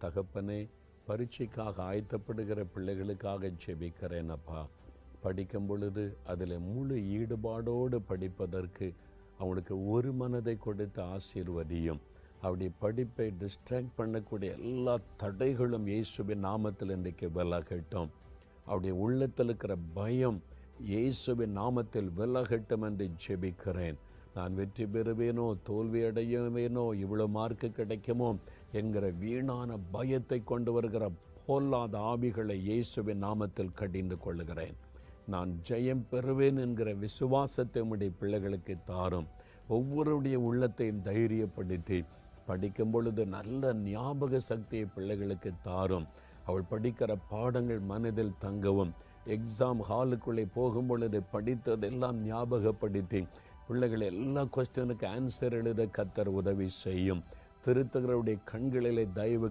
தகப்பனே, பரீட்சைக்காக ஆயத்தப்படுகிற பிள்ளைகளுக்காக ஜெபிக்கிறேன் அப்பா. படிக்கும் பொழுது அதில் முழு ஈடுபாடோடு படிப்பதற்கு அவங்களுக்கு ஒரு மனதை கொடுத்து ஆசீர்வதியும். அவருடைய படிப்பை டிஸ்ட்ராக்ட் பண்ணக்கூடிய எல்லா தடைகளும் இயேசுவின் நாமத்தில் இன்றைக்கு விலகட்டும். அவருடைய உள்ளத்தில் இருக்கிற பயம் இயேசுவின் நாமத்தில் விலகட்டும் என்று ஜெபிக்கிறேன். நான் வெற்றி பெறுவேனோ, தோல்வி அடையவேனோ, இவ்வளோ மார்க்கு கிடைக்குமோ என்கிற வீணான பயத்தை கொண்டு வருகிற பொல்லாத ஆவிகளை இயேசுவின் நாமத்தில் கடிந்து கொள்ளுகிறேன். நான் ஜெயம் பெறுவேன் என்கிற விசுவாசத்தை உம்முடைய பிள்ளைகளுக்கு தாரும். ஒவ்வொருடைய உள்ளத்தையும் தைரியப்படுத்தி படிக்கும் பொழுது நல்ல ஞாபக சக்தியை பிள்ளைகளுக்கு தாரும். அவள் படிக்கிற பாடங்கள் மனதில் தங்கவும், எக்ஸாம் ஹாலுக்குள்ளே போகும் பொழுது படித்ததெல்லாம் ஞாபகப்படுத்தி பிள்ளைகள் எல்லா கொஸ்டினுக்கு ஆன்சர் எழுத கர்த்தர் உதவி செய்யும். திருத்துகிறவருடைய கண்களிலே தயவு